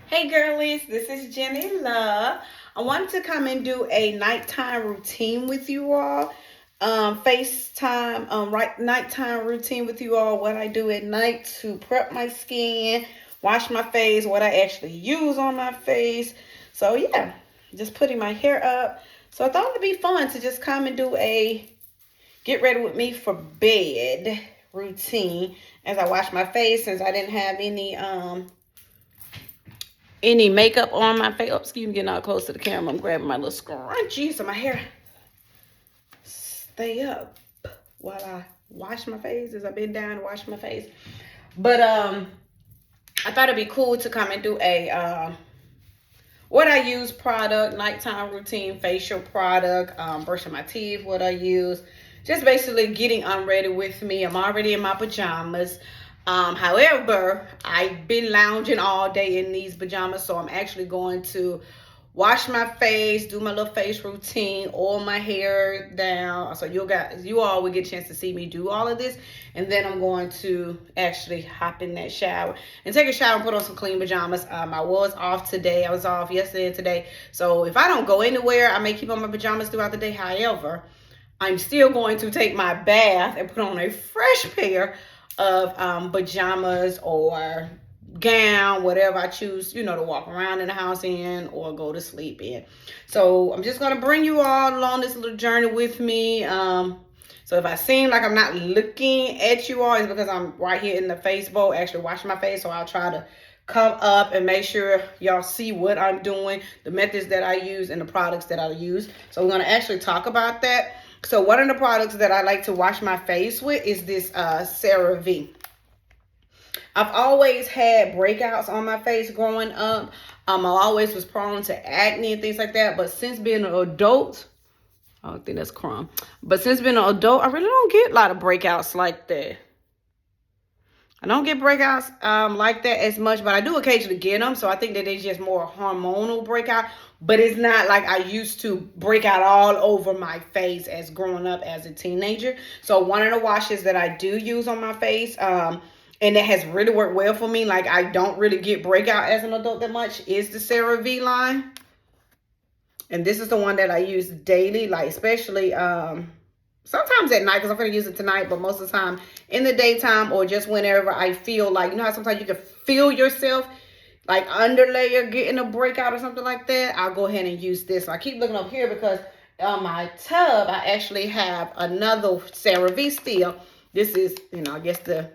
Hey girlies, this is Jenny Love. I wanted to come and do a nighttime routine with you all. FaceTime, nighttime routine with you all. What I do at night to prep my skin, wash my face, what I actually use on my face. So yeah, just putting my hair up. So I thought it'd be fun to just come and do a get ready with me for bed routine as I wash my face since I didn't have any makeup on my face. Oh, excuse me, getting all close to the camera. I'm grabbing my little scrunchie so my hair stay up while I wash my face as I bend down and wash my face. But I thought it'd be cool to come and do a what I use product, nighttime routine, facial product, brushing my teeth, what I use. Just basically getting unready with me. I'm already in my pajamas. However, I've been lounging all day in these pajamas, so I'm actually going to wash my face, do my little face routine, oil my hair down. So you all will get a chance to see me do all of this. And then I'm going to actually hop in that shower and take a shower and put on some clean pajamas. I was off today. I was off yesterday and today. So if I don't go anywhere, I may keep on my pajamas throughout the day. However, I'm still going to take my bath and put on a fresh pair of pajamas or gown, whatever I choose, to walk around in the house in or go to sleep in. So I'm just going to bring you all along this little journey with me. So if I seem like I'm not looking at you all, it's because I'm right here in the face bowl actually washing my face. So I'll try to come up and make sure y'all see what I'm doing, the methods that I use, and the products that I use. So we're going to actually talk about that. So one of the products that I like to wash my face with is this CeraVe. I've always had breakouts on my face growing up. I always was prone to acne and things like that. But since being an adult, I don't think that's crumb. But since being an adult, I really don't get a lot of breakouts like that. I don't get breakouts like that as much, but I do occasionally get them. So I think that it's just more hormonal breakout. But it's not like I used to break out all over my face as growing up as a teenager. So one of the washes that I do use on my face, and that has really worked well for me, like I don't really get breakout as an adult that much, is the CeraVe line. And this is the one that I use daily, like especially sometimes at night, because I'm going to use it tonight, but most of the time in the daytime or just whenever I feel like, how sometimes you can feel yourself like underlayer getting a breakout or something like that, I'll go ahead and use this. So I keep looking up here because on my tub, I actually have another CeraVe still. This is, I guess the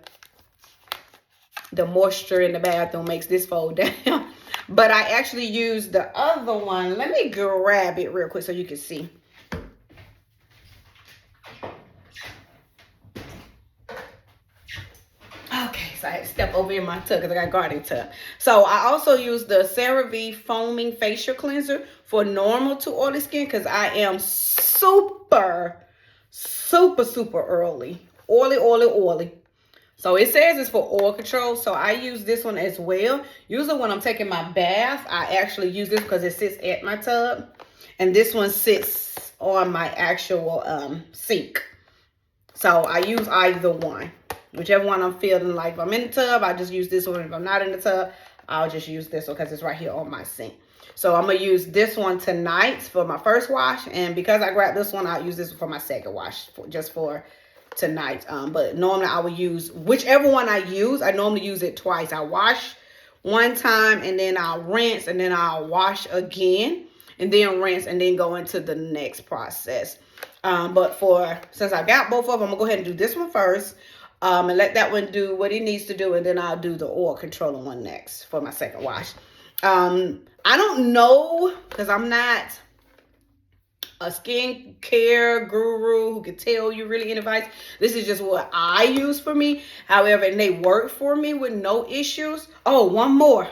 moisture in the bathroom makes this fold down. But I actually use the other one. Let me grab it real quick so you can see. Okay, so I had to step over in my tub because I got a garden tub. So I also use the CeraVe foaming facial cleanser for normal to oily skin because I am super oily. Oily. So it says it's for oil control. So I use this one as well. Usually when I'm taking my bath, I actually use this because it sits at my tub. And this one sits on my actual sink. So I use either one. Whichever one I'm feeling like. If I'm in the tub, I just use this one. If I'm not in the tub, I'll just use this one because it's right here on my sink. So I'm going to use this one tonight for my first wash. And because I grabbed this one, I'll use this for my second wash. Just for tonight. But normally I will use whichever one I use. I normally use it twice. I wash one time and then I'll rinse and then I'll wash again and then rinse and then go into the next process. But since I got both of them, I'm gonna go ahead and do this one first. And let that one do what it needs to do, and then I'll do the oil controller one next for my second wash. I don't know because I'm not a skincare guru who can tell you really any advice. This is just what I use for me. However, and they work for me with no issues. Oh, one more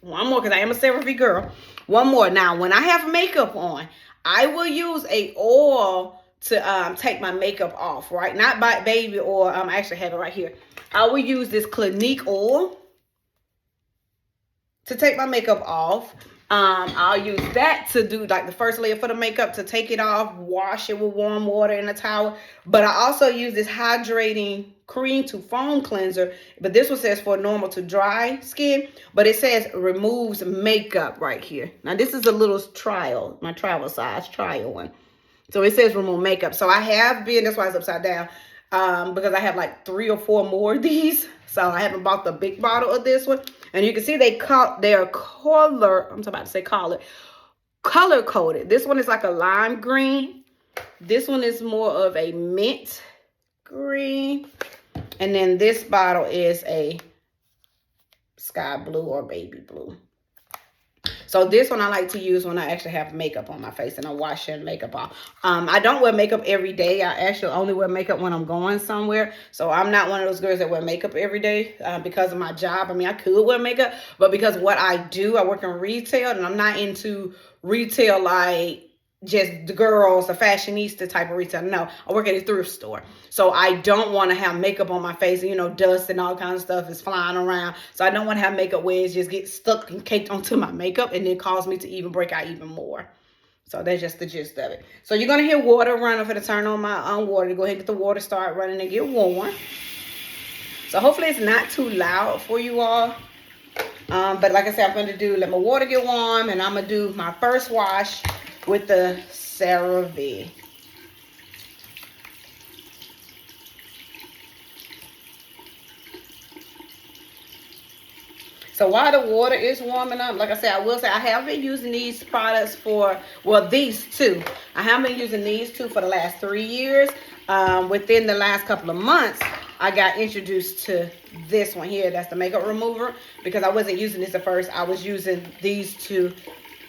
because I am a CeraVe girl. One more. Now, when I have makeup on, I will use a oil to take my makeup off, right? Not by baby oil. I actually have it right here. I will use this Clinique oil. to take my makeup off. I'll use that to do like the first layer for the makeup, to take it off, wash it with warm water in a towel. But I also use this hydrating cream to foam cleanser. But this one says for normal to dry skin, but it says removes makeup right here. Now this is a little trial, my travel size trial one. So it says remove makeup. So I have been, that's why it's upside down, because I have like 3 or 4 more of these. So I haven't bought the big bottle of this one. And you can see they are color, I'm about to say color coded. This one is like a lime green. This one is more of a mint green. And then this bottle is a sky blue or baby blue. So this one I like to use when I actually have makeup on my face and I'm washing makeup off. I don't wear makeup every day. I actually only wear makeup when I'm going somewhere. So I'm not one of those girls that wear makeup every day because of my job. I mean, I could wear makeup, but because what I do, I work in retail and I'm not into retail like just the girls, the fashionista type of retail. No, I work at a thrift store. So I don't want to have makeup on my face. You know, dust and all kinds of stuff is flying around. So I don't want to have makeup where it just gets stuck and caked onto my makeup and then cause me to even break out even more. So that's just the gist of it. So you're going to hear water running for the turn on my water. To go ahead and get the water start running and get warm. So hopefully it's not too loud for you all. But like I said, I'm going to let my water get warm and I'm going to do my first wash with the CeraVe. So while the water is warming up, like I said, I will say I have been using these products for, well, these two. I have been using these two for the last 3 years. Within the last couple of months, I got introduced to this one here. That's the makeup remover, because I wasn't using this at first. I was using these two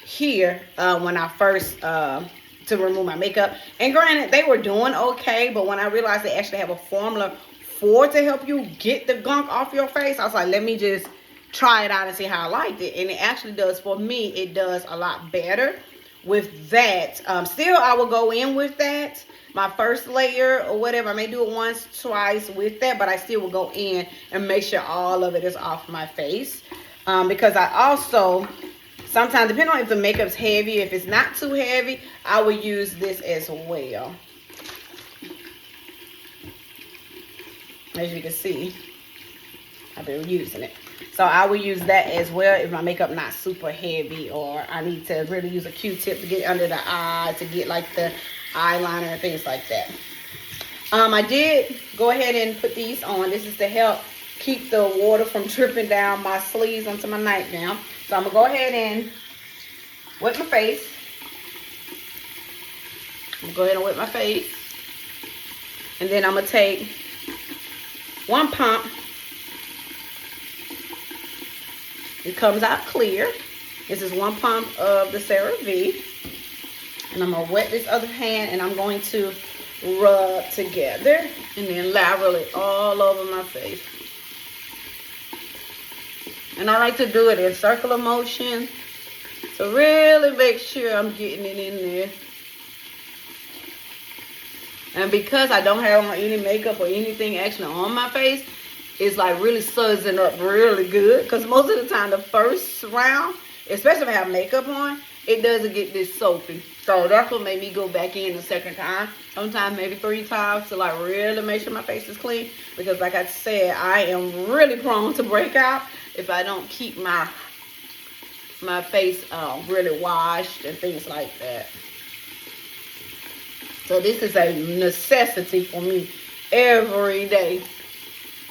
here when I first to remove my makeup. And granted, they were doing okay, but when I realized they actually have a formula to help you get the gunk off your face, I was like, let me just try it out and see how I liked it. And it actually does, for me, it does a lot better with that. Still, I will go in with that, my first layer or whatever. I may do it once, twice with that, but I still will go in and make sure all of it is off my face. Because I also, sometimes, depending on if the makeup's heavy, if it's not too heavy, I will use this as well. As you can see, I've been using it. So I will use that as well if my makeup not super heavy, or I need to really use a Q-tip to get under the eye, to get like the eyeliner and things like that. I did go ahead and put these on. This is to help keep the water from dripping down my sleeves onto my nightgown. So I'm going to go ahead and wet my face. I'm going to go ahead and wet my face. And then I'm going to take one pump. It comes out clear. This is one pump of the CeraVe. And I'm going to wet this other hand and I'm going to rub together and then lather it all over my face. And I like to do it in circular motion to really make sure I'm getting it in there. And because I don't have on any makeup or anything actually on my face, it's like really sudsing up really good. Because most of the time, the first round, especially if I have makeup on, it doesn't get this soapy. So that's what made me go back in the second time. Sometimes maybe 3 times to like really make sure my face is clean. Because like I said, I am really prone to breakout if I don't keep my face really washed and things like that. So this is a necessity for me every day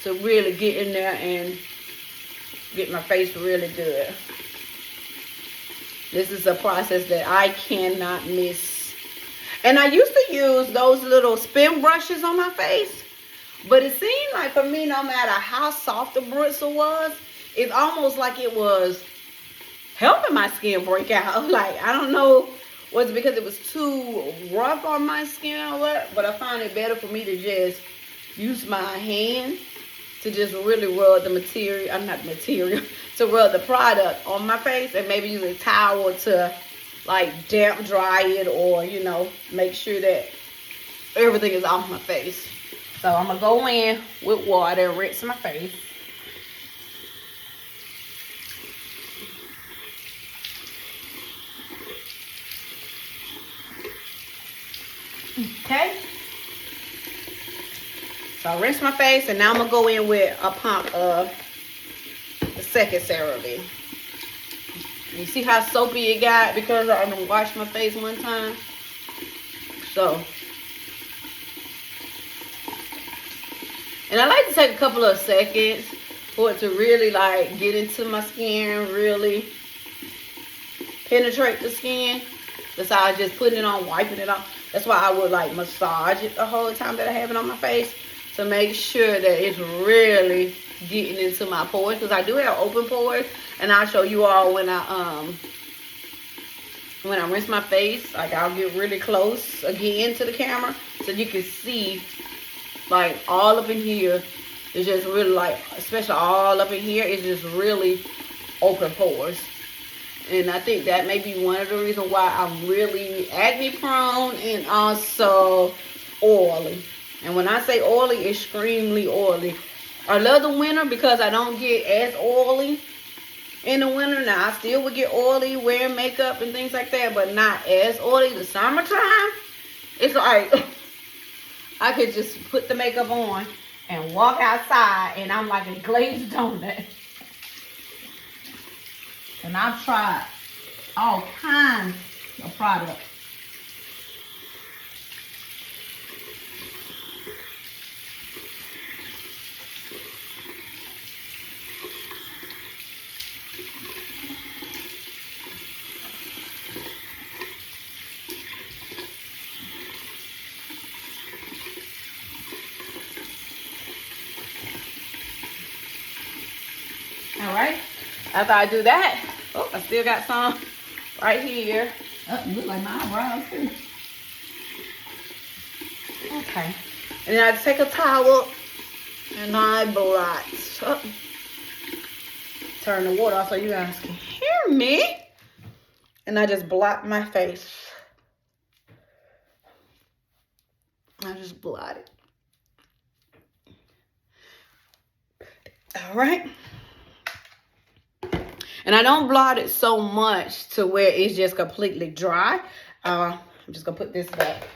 to really get in there and get my face really good. This is a process that I cannot miss. And I used to use those little spin brushes on my face, but it seemed like for me, no matter how soft the bristle was, it's almost like it was helping my skin break out. Like, I don't know, was it because it was too rough on my skin or what, but I find it better for me to just use my hand to just really rub the material, to rub the product on my face, and maybe use a towel to like damp dry it, or, you know, make sure that everything is off my face. So I'm gonna go in with water and rinse my face. Okay. So I rinse my face, and now I'm going to go in with a pump of the second CeraVe. You see how soapy it got because I done washed my face one time? So, and I like to take a couple of seconds for it to really like get into my skin, really penetrate the skin. Besides just putting it on, wiping it off. That's why I would like massage it the whole time that I have it on my face to make sure that it's really getting into my pores, because I do have open pores, and I'll show you all when I rinse my face. Like, I'll get really close again to the camera so you can see like all up in here. It's just really like, especially all up in here, it's just really open pores. And I think that may be one of the reasons why I'm really acne prone and also oily. And when I say oily, extremely oily. I love the winter because I don't get as oily in the winter. Now, I still would get oily wearing makeup and things like that, but not as oily. The summertime, it's like I could just put the makeup on and walk outside and I'm like a glazed donut. And I've tried all kinds of products. All right. After I do that, oh, I still got some right here. Oh, you look like my eyebrows too. Okay. And then I take a towel and I blot. Oh. Turn the water off so you guys can hear me. And I just blot my face. I just blot it. All right. And I don't blot it so much to where it's just completely dry. I'm just going to put this back.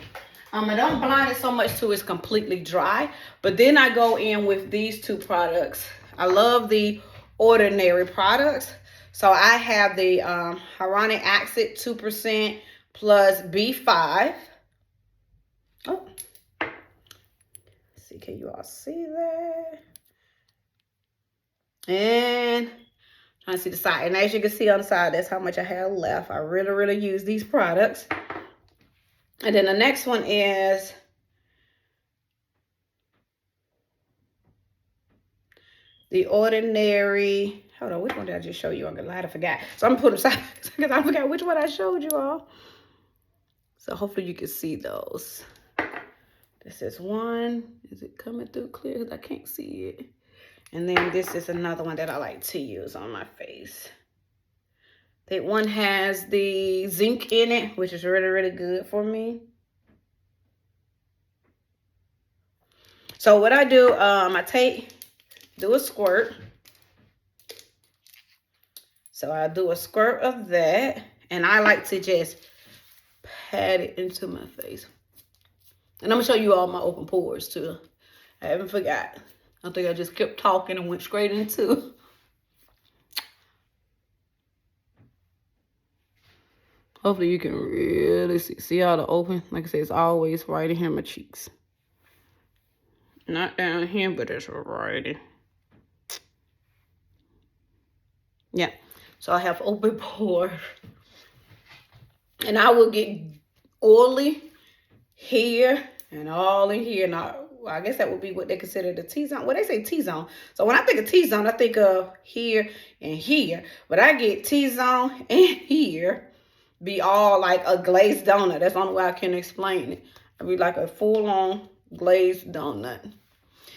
I don't blot it so much to it's completely dry. But then I go in with these two products. I love the Ordinary products. So I have the hyaluronic acid 2% plus B5. Oh. Let's see, can you all see that? And trying to see the side. And as you can see on the side, that's how much I have left. I really, really use these products. And then the next one is the Ordinary. Hold on, which one did I just show you? I'm glad I forgot. So I'm going to put them aside because I forgot which one I showed you all. So hopefully you can see those. This is one. Is it coming through clear? Because I can't see it. And then this is another one that I like to use on my face. That one has the zinc in it, which is really, really good for me. So what I do, I do a squirt. So I do a squirt of that. And I like to just pat it into my face. And I'm going to show you all my open pores too. I haven't forgot. I think I just kept talking and went straight into. Hopefully you can really see all the open. Like I said, it's always right in here in my cheeks. Not down here, but it's right in. Yeah. So I have open pores. And I will get oily here and all in here. Now, I guess that would be what they consider the T-zone. Well, they say T-zone. So when I think of T-zone, I think of here and here. But I get T-zone and here be all like a glazed donut. That's the only way I can explain it. It'd be like a full-on glazed donut.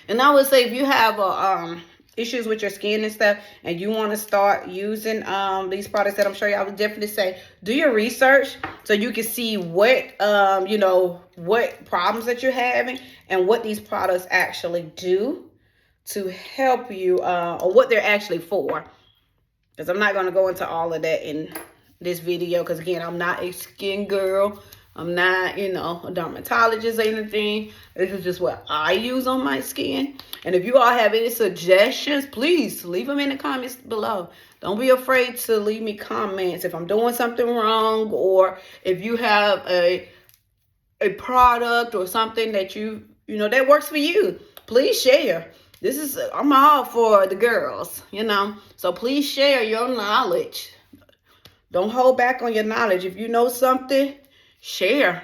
And I would say if you have issues with your skin and stuff and you want to start using these products that I'm showing you, I would definitely say do your research so you can see what what problems that you're having and what these products actually do to help you, or what they're actually for. Because I'm not going to go into all of that in this video because again, I'm not a skin girl. I'm not, you know, a dermatologist or anything. This is just what I use on my skin. And if you all have any suggestions, please leave them in the comments below. Don't be afraid to leave me comments if I'm doing something wrong, or if you have a product or something that you know that works for you. Please share. This is, I'm all for the girls, you know. So please share your knowledge. Don't hold back on your knowledge. If you know something, share.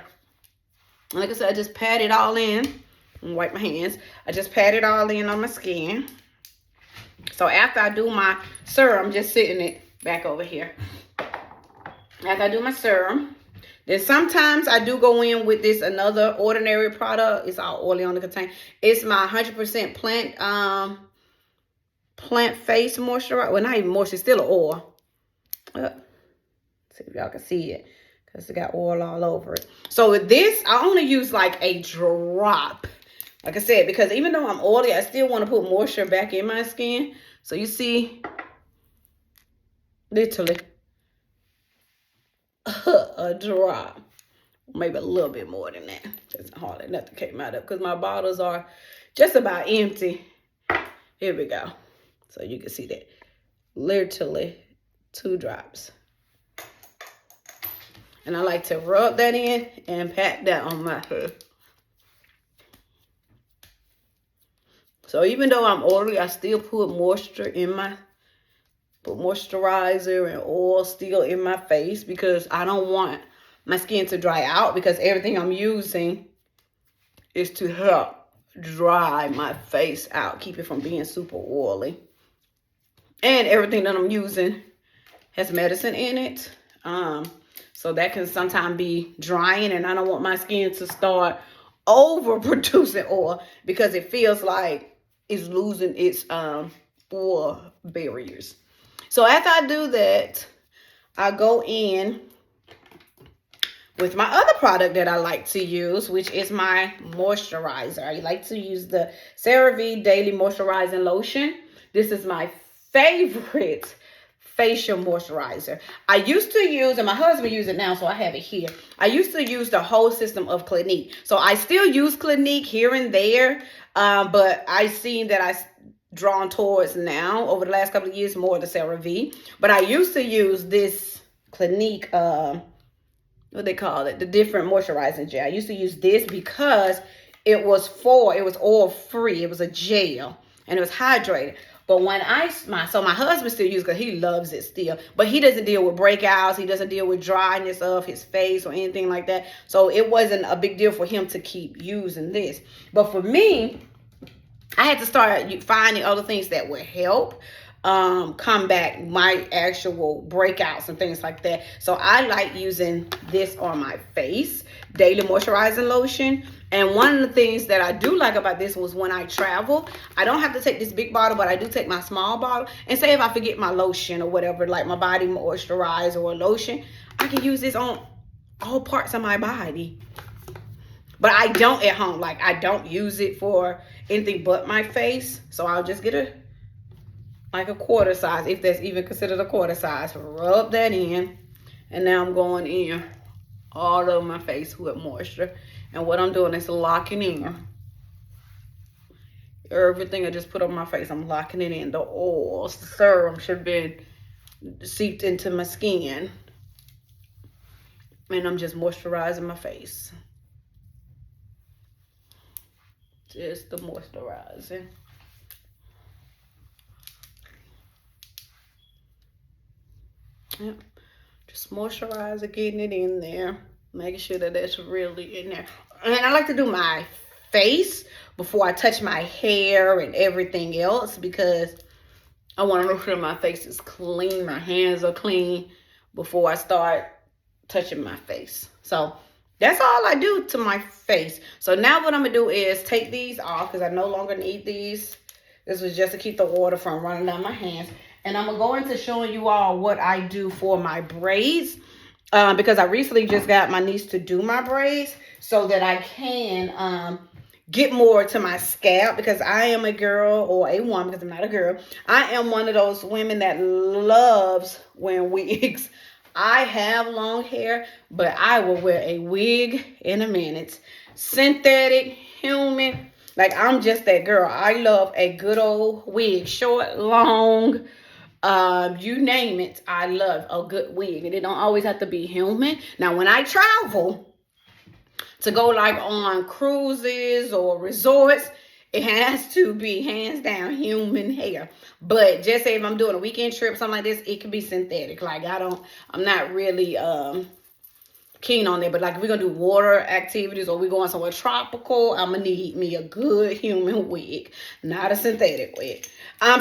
Like I said, I just pat it all in. And wipe my hands. I just pat it all in on my skin. So after I do my serum, just sitting it back over here. After I do my serum, then sometimes I do go in with this another ordinary product. It's all oily on the container. It's my 100% plant face moisturizer. Well, not even moisture, it's still an oil. See if y'all can see it, because it got oil all over it. So with this, I only use like a drop. Like I said, because even though I'm oily, I still want to put moisture back in my skin. So you see, literally a drop. Maybe a little bit more than that. There's hardly nothing came out of it, because my bottles are just about empty. Here we go. So you can see that. Literally 2 drops. And I like to rub that in and pat that on my hair. So even though I'm oily, I still put moisture in moisturizer and oil still in my face, because I don't want my skin to dry out, because everything I'm using is to help dry my face out, keep it from being super oily. And everything that I'm using has medicine in it. So that can sometimes be drying, and I don't want my skin to start overproducing oil, because it feels like it's losing its oil barriers. So after I do that, I go in with my other product that I like to use, which is my moisturizer. I like to use the CeraVe Daily Moisturizing Lotion. This is my favorite facial moisturizer. I used to use, and my husband uses it now, so I have it here. I used to use the whole system of Clinique. So I still use Clinique here and there, but I seen that I drawn towards now over the last couple of years more the CeraVe. But I used to use this Clinique, what they call it, the different moisturizing gel. I used to use this because it was oil free. It was a gel, and it was hydrated. But when so my husband still uses it because he loves it still. But he doesn't deal with breakouts. He doesn't deal with dryness of his face or anything like that. So it wasn't a big deal for him to keep using this. But for me, I had to start finding other things that would help combat my actual breakouts and things like that. So I like using this on my face, Daily Moisturizing Lotion. And one of the things that I do like about this was when I travel, I don't have to take this big bottle, but I do take my small bottle. And say if I forget my lotion or whatever, like my body moisturizer or lotion, I can use this on all parts of my body. But I don't at home. Like, I don't use it for anything but my face. So I'll just get like a quarter size, if that's even considered a quarter size. Rub that in. And now I'm going in all over my face with moisture. And what I'm doing is locking in everything I just put on my face. I'm locking it in. The oils, the serum should have been seeped into my skin. And I'm just moisturizing my face. Just the moisturizing. Yep. Just moisturizer, getting it in there. Making sure that that's really in there. And I like to do my face before I touch my hair and everything else, because I want to make sure my face is clean, my hands are clean before I start touching my face. So that's all I do to my face. So now what I'm going to do is take these off, because I no longer need these. This was just to keep the water from running down my hands. And I'm going to go into showing you all what I do for my braids. Because I recently just got my niece to do my braids so that I can get more to my scalp, because I am a girl, or a woman, because I'm not a girl. I am one of those women that loves wearing wigs. I have long hair, but I will wear a wig in a minute. Synthetic, human. Like, I'm just that girl. I love a good old wig. Short, long, you name it. I love a good wig. And it don't always have to be human. Now, when I travel to go like on cruises or resorts, it has to be hands down human hair. But just say if I'm doing a weekend trip, something like this, it can be synthetic. Like, I'm not really keen on that. But like, if we're gonna do water activities or we're going somewhere tropical, I'm gonna need me a good human wig, not a synthetic wig.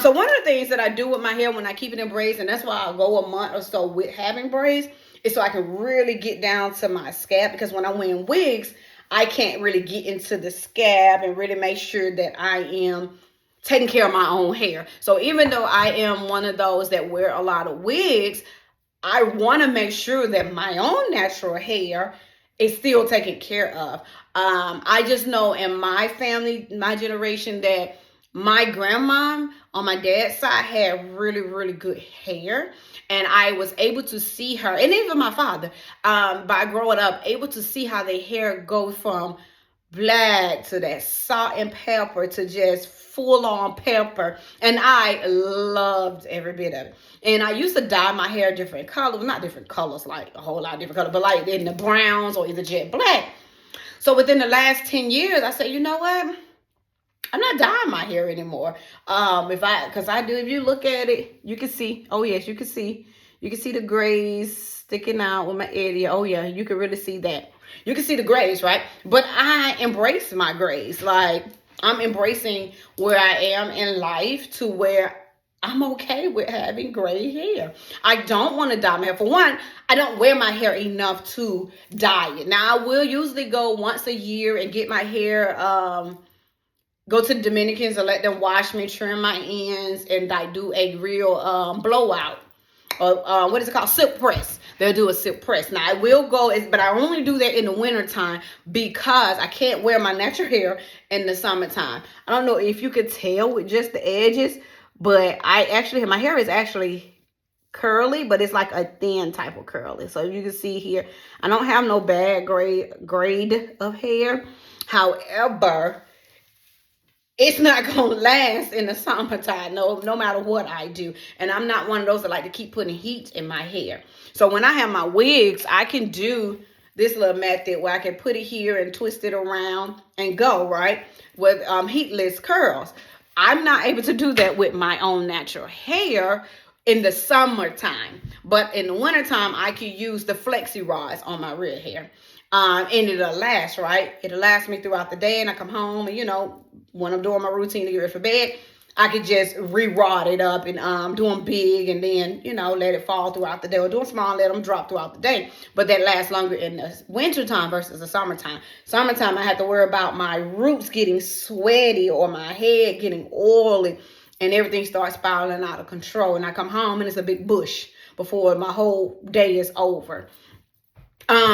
So one of the things that I do with my hair when I keep it in braids, and that's why I'll go a month or so with having braids, is so I can really get down to my scalp. Because when I'm wearing wigs, I can't really get into the scalp and really make sure that I am taking care of my own hair. So even though I am one of those that wear a lot of wigs, I want to make sure that my own natural hair is still taken care of. I just know in my family, my generation, that my grandma on my dad's side had really, really good hair. And I was able to see her, and even my father, by growing up, able to see how their hair goes from black to that salt and pepper to just full on pepper. And I loved every bit of it. And I used to dye my hair different colors, not different colors, like a whole lot of different colors, but like in the browns or either jet black. So within the last 10 years, I said, you know what? I'm not dyeing my hair anymore. If you look at it, you can see, oh yes, you can see the grays sticking out with my area. Oh yeah, you can really see that. You can see the grays, right? But I embrace my grays. Like, I'm embracing where I am in life to where I'm okay with having gray hair. I don't want to dye my hair. For one, I don't wear my hair enough to dye it. Now, I will usually go once a year and get my hair, go to the Dominicans and let them wash me, trim my ends, and I do a real blowout. Or what is it called? Silk press. They'll do a silk press. Now, I will go, but I only do that in the wintertime because I can't wear my natural hair in the summertime. I don't know if you could tell with just the edges, but my hair is actually curly, but it's like a thin type of curly. So you can see here, I don't have no bad grade of hair. However, it's not going to last in the summertime, no matter what I do. And I'm not one of those that like to keep putting heat in my hair. So when I have my wigs, I can do this little method where I can put it here and twist it around and go, right, with heatless curls. I'm not able to do that with my own natural hair in the summertime. But in the wintertime, I can use the flexi rods on my real hair. And it'll last, right? It'll last me throughout the day, and I come home and, when I'm doing my routine to get ready for bed, I could just re-rod it up and do them big and then, let it fall throughout the day, or do them small and let them drop throughout the day. But that lasts longer in the wintertime versus the summertime. Summertime, I have to worry about my roots getting sweaty or my head getting oily and everything starts spiraling out of control. And I come home and it's a big bush before my whole day is over.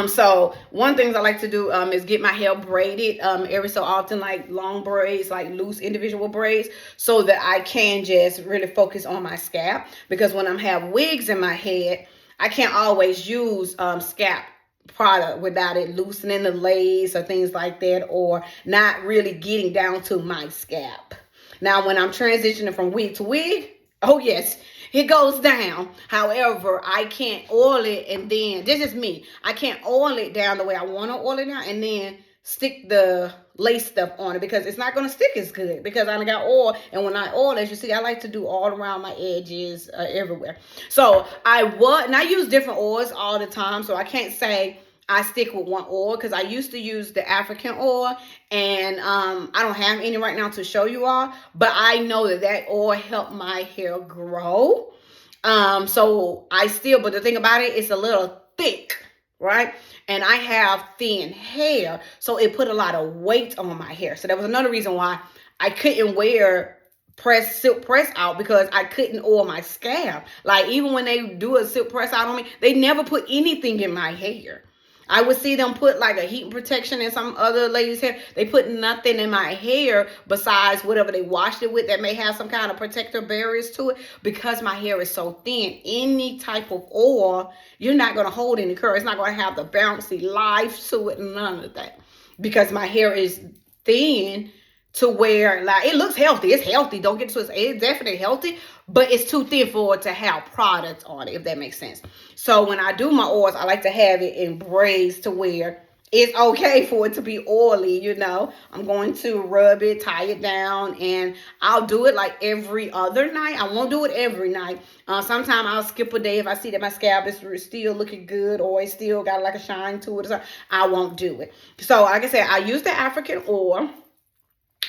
So one thing I like to do is get my hair braided every so often, like long braids, like loose individual braids, so that I can just really focus on my scalp. Because when I have wigs in my head, I can't always use scalp product without it loosening the lace or things like that, or not really getting down to my scalp. Now, when I'm transitioning from wig to wig, oh yes, it goes down. However, I can't oil it and then, this is me, I can't oil it down the way I want to oil it down and then stick the lace stuff on it, because it's not going to stick as good because I got oil. And when I oil, as you see, I like to do all around my edges, everywhere. So I use different oils all the time. So I can't say I stick with one oil, because I used to use the African oil, and I don't have any right now to show you all, but I know that oil helped my hair grow. But the thing about it, it's a little thick, right? And I have thin hair, so it put a lot of weight on my hair. So that was another reason why I couldn't wear silk press out, because I couldn't oil my scalp. Like, even when they do a silk press out on me, they never put anything in my hair. I would see them put like a heat protection in some other ladies' hair. They put nothing in my hair besides whatever they washed it with that may have some kind of protective barriers to it. Because my hair is so thin, any type of oil, you're not going to hold any curl. It's not going to have the bouncy life to it, none of that. Because my hair is thin to where, like, it looks healthy. It's healthy. Don't get twisted. It's definitely healthy, but it's too thin for it to have products on it, if that makes sense. So when I do my oils, I like to have it in braids to where it's okay for it to be oily, you know. I'm going to rub it, tie it down, and I'll do it like every other night. I won't do it every night. Sometimes I'll skip a day if I see that my scalp is still looking good or it's still got like a shine to it or something. I won't do it. So like I said, I use the African oil.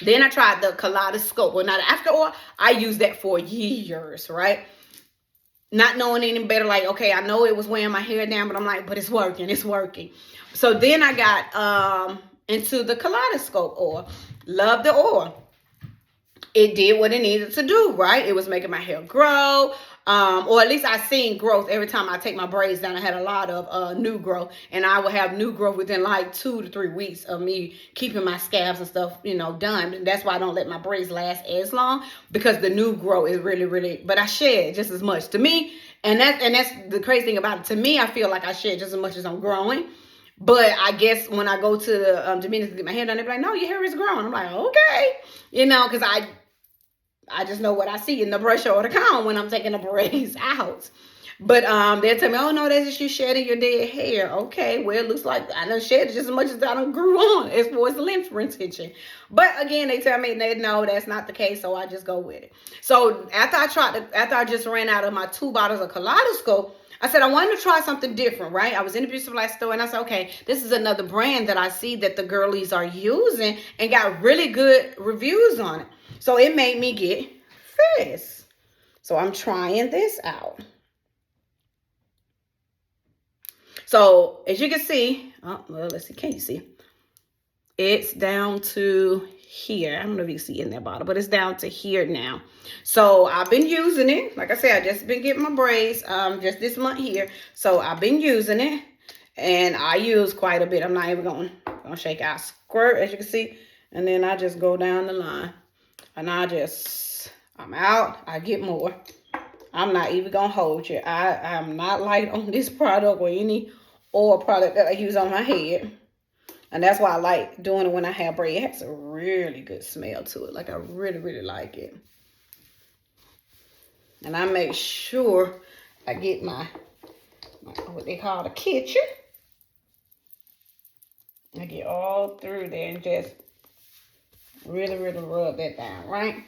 Then I tried the kaleidoscope. Well, not the African oil. I used that for years, right? Not knowing any better, like, okay, I know it was weighing my hair down, but I'm like, but it's working, it's working. So then I got into the kaleidoscope oil. Love the oil. It did what it needed to do, right? It was making my hair grow. Or at least I seen growth every time I take my braids down. I had a lot of new growth, and I would have new growth within like 2 to 3 weeks of me keeping my scabs and stuff, you know, done. And that's why I don't let my braids last as long, because the new growth is really, but I shed just as much to me. And that's the crazy thing about it. To me, I feel like I shed just as much as I'm growing. But I guess when I go to the Dominican to get my hair done, they're like, no, your hair is growing. I'm like, okay, you know, because I just know what I see in the brush or the comb when I'm taking the braids out. But they'll tell me, oh, no, that's just you shedding your dead hair. Okay, well, it looks like I done shed just as much as I done grew on as far as the length retention. But again, they tell me they know that's not the case, so I just go with it. So after I just ran out of my 2 bottles of kaleidoscope, I said I wanted to try something different, right? I was in the Beauty Supply store, and I said, okay, this is another brand that I see that the girlies are using and got really good reviews on it. So it made me get this. So I'm trying this out. So as you can see, oh, well, let's see, can you see? It's down to here. I don't know if you can see in that bottle, but it's down to here now. So I've been using it. Like I said, I just been getting my braids just this month here. So I've been using it, and I use quite a bit. I'm not even gonna shake out. Squirt, as you can see, and then I just go down the line, and I'm out. I get more. I'm not even gonna hold you. I'm not light on this product or any oil product that I use on my head. And that's why I like doing it when I have braid. It has a really good smell to it. Like, I really like it. And I make sure I get my what they call the kitchen. I get all through there and just really rub that down, right?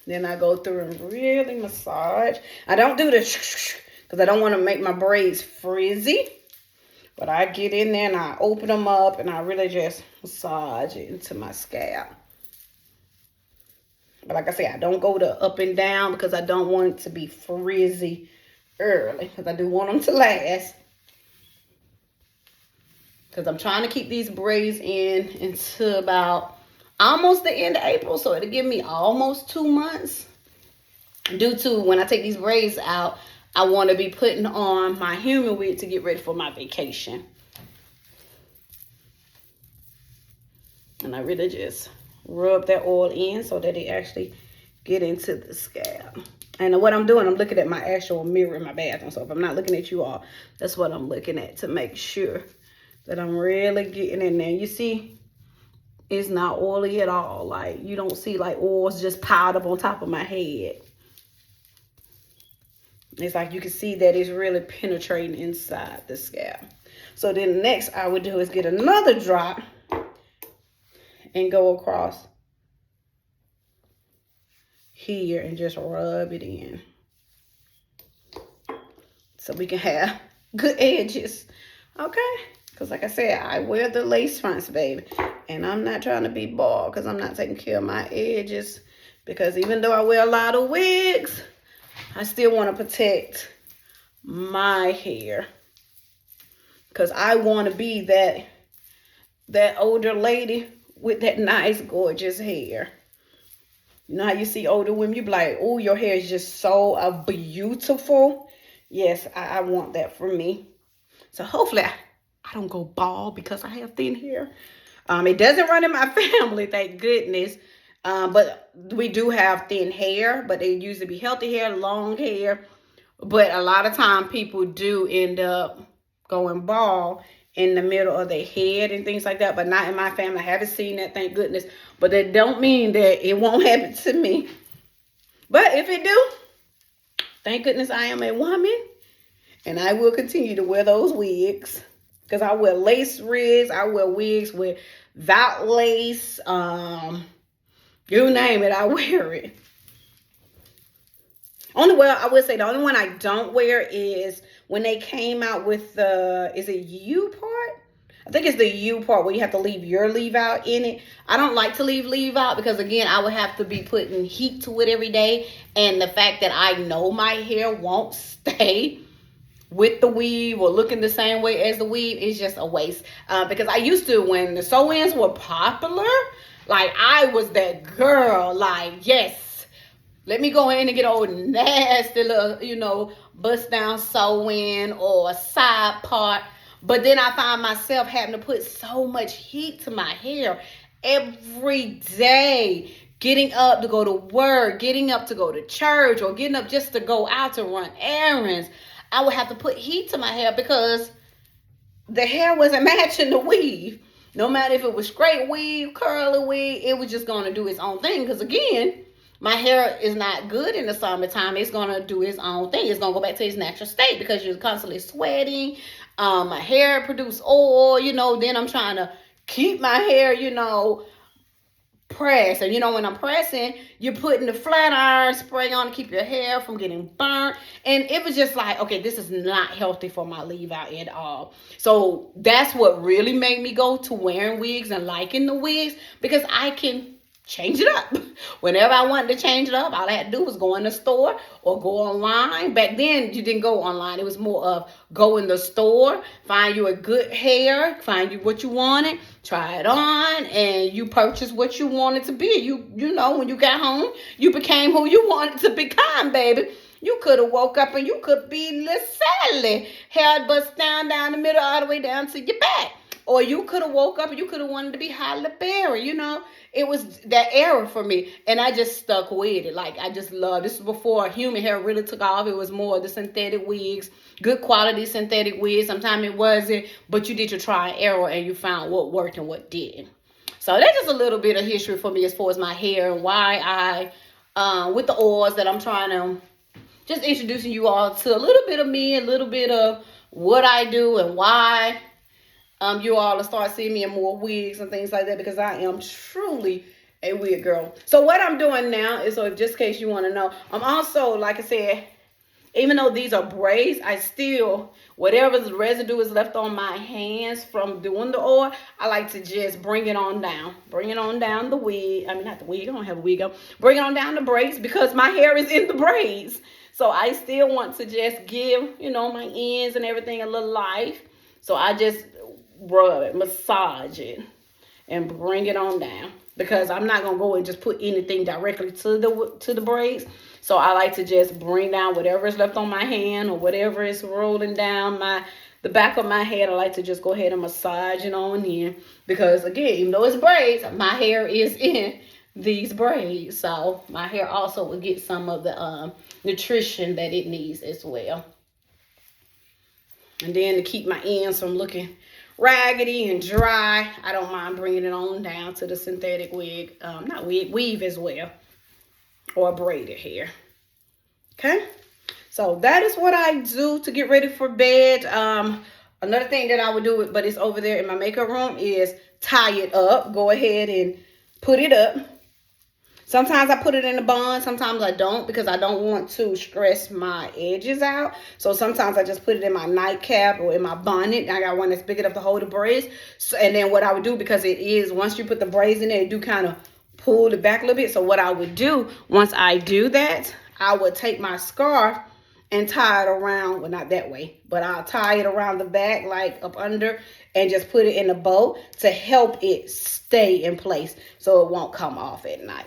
Then I go through and really massage. I don't do this because I don't want to make my braids frizzy. But I get in there and I open them up and I really just massage it into my scalp. But like I say, I don't go to up and down because I don't want it to be frizzy early. Because I do want them to last. Because I'm trying to keep these braids in until about almost the end of April. So it'll give me almost 2 months. Due to when I take these braids out, I want to be putting on my human wig to get ready for my vacation. And I really just rub that oil in so that it actually get into the scalp. And what I'm doing, I'm looking at my actual mirror in my bathroom. So if I'm not looking at you all, that's what I'm looking at to make sure that I'm really getting in there. You see, it's not oily at all. Like, you don't see like oils just piled up on top of my head. It's like you can see that it's really penetrating inside the scalp. So then next I would do is get another drop and go across here and just rub it in. So we can have good edges. Okay? Because like I said, I wear the lace fronts, baby. And I'm not trying to be bald because I'm not taking care of my edges. Because even though I wear a lot of wigs, I still want to protect my hair. Because I want to be that older lady with that nice, gorgeous hair. You know how you see older women, you be like, oh, your hair is just so beautiful. Yes, I want that for me. So hopefully I I don't go bald because I have thin hair. It doesn't run in my family, thank goodness. But we do have thin hair, but they used to be healthy hair, long hair. But a lot of time people do end up going bald in the middle of their head and things like that. But not in my family. I haven't seen that, thank goodness. But that don't mean that it won't happen to me. But if it do, thank goodness I am a woman. And I will continue to wear those wigs. Because I wear lace wigs. I wear wigs without lace. You name it, I wear it. I would say the only one I don't wear is when they came out with the, is it U part? I think it's the U part where you have to leave your leave out in it. I don't like to leave out because, again, I would have to be putting heat to it every day. And the fact that I know my hair won't stay with the weave or looking the same way as the weave is just a waste. Because I used to, when the sew-ins were popular, like I was that girl, like, yes, let me go in and get old nasty little, bust down sew-in or a side part. But then I find myself having to put so much heat to my hair every day. Getting up to go to work, getting up to go to church, or getting up just to go out to run errands. I would have to put heat to my hair because the hair wasn't matching the weave. No matter if it was straight weave, curly weave, it was just going to do its own thing. Because, again, my hair is not good in the summertime. It's going to do its own thing. It's going to go back to its natural state because you're constantly sweating. My hair produce oil, then I'm trying to keep my hair, pressed. And, when I'm pressing, you're putting the flat iron spray on to keep your hair from getting burnt. And it was just like, okay, this is not healthy for my leave out at all. So that's what really made me go to wearing wigs and liking the wigs, because I can change it up. Whenever I wanted to change it up, all I had to do was go in the store or go online. Back then, you didn't go online. It was more of go in the store, find you a good hair, find you what you wanted, try it on, and you purchase what you wanted to be. When you got home, you became who you wanted to become, baby. You could have woke up and you could be Miss Sally. Hair bust down the middle all the way down to your back. Or you could have woke up and you could have wanted to be Halle Berry, It was that era for me. And I just stuck with it. Like, I just loved this. Was before human hair really took off. It was more the synthetic wigs, good quality synthetic wigs. Sometimes it wasn't, but you did your try and error and you found what worked and what didn't. So that's just a little bit of history for me as far as my hair and why with the oils that I'm trying to just introducing you all to a little bit of me, a little bit of what I do and why. You all will start seeing me in more wigs and things like that, because I am truly a wig girl. So what I'm doing now is, so just in case you want to know, I'm also, like I said, even though these are braids, I still, whatever the residue is left on my hands from doing the oil, I like to just bring it on down. Bring it on down the wig. I mean, not the wig. I don't have a wig on. Bring it on down the braids because my hair is in the braids. So I still want to just give, my ends and everything a little life. So I just rub it, massage it, and bring it on down, because I'm not gonna go and just put anything directly to the braids. So I like to just bring down whatever is left on my hand or whatever is rolling down the back of my head. I like to just go ahead and massage it on in, because again, even though it's braids, my hair is in these braids, so my hair also will get some of the nutrition that it needs as well. And then to keep my ends from looking raggedy and dry, I don't mind bringing it on down to the synthetic wig, weave as well, or braided hair. Okay, so that is what I do to get ready for bed. Another thing that I would do, but it's over there in my makeup room, is tie it up. Go ahead and put it up. Sometimes I put it in a bun, sometimes I don't, because I don't want to stress my edges out. So sometimes I just put it in my nightcap or in my bonnet. I got one that's big enough to hold the braids. So, and then what I would do, because it is, once you put the braids in there, it do kind of pull it back a little bit. So what I would do, once I do that, I would take my scarf and tie it around, well, not that way, but I'll tie it around the back, like up under, and just put it in a bow to help it stay in place so it won't come off at night.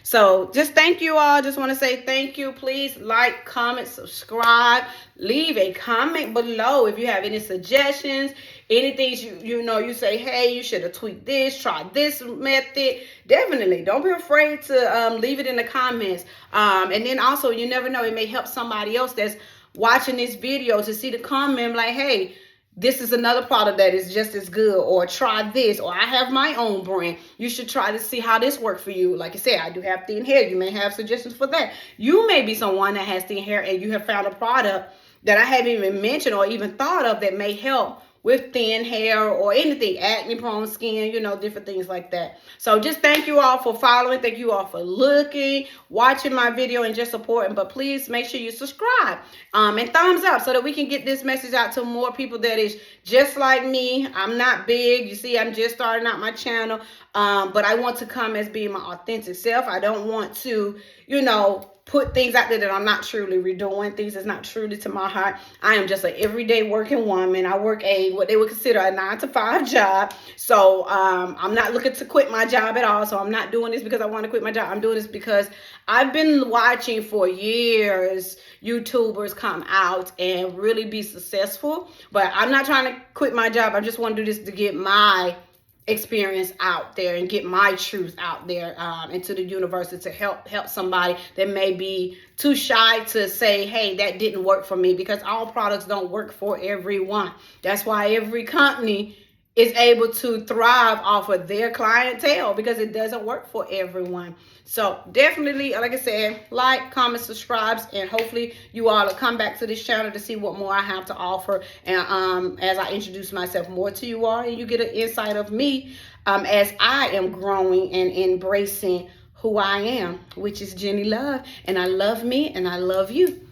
So just thank you all. Just want to say thank you. Please like, comment, subscribe. Leave a comment below if you have any suggestions, anything you say, hey, you should have tweaked this, try this method. Definitely don't be afraid to leave it in the comments. And then also, you never know, it may help somebody else that's watching this video to see the comment like, hey, this is another product that is just as good, or try this, or I have my own brand. You should try to see how this works for you. Like I said, I do have thin hair. You may have suggestions for that. You may be someone that has thin hair and you have found a product that I haven't even mentioned or even thought of that may help with thin hair or anything, acne prone skin, different things like that. So just thank you all for following. Thank you all for looking, watching my video, and just supporting. But please make sure you subscribe and thumbs up so that we can get this message out to more people that is just like me. I'm not big. You see, I'm just starting out my channel. But I want to come as being my authentic self. I don't want to, put things out there that I'm not truly redoing, things that's not truly to my heart. I am just an everyday working woman. I work what they would consider a 9-to-5 job. So I'm not looking to quit my job at all. So I'm not doing this because I want to quit my job. I'm doing this because I've been watching for years YouTubers come out and really be successful. But I'm not trying to quit my job. I just want to do this to get my experience out there and get my truth out there into the universe, to help somebody that may be too shy to say, hey, that didn't work for me, because all products don't work for everyone. That's why every company is able to thrive off of their clientele, because it doesn't work for everyone. So definitely, like I said, like, comment, subscribe, and hopefully you all will come back to this channel to see what more I have to offer. And as I introduce myself more to you all, and you get an insight of me as I am growing and embracing who I am, which is Jenny Love. And I love me and I love you.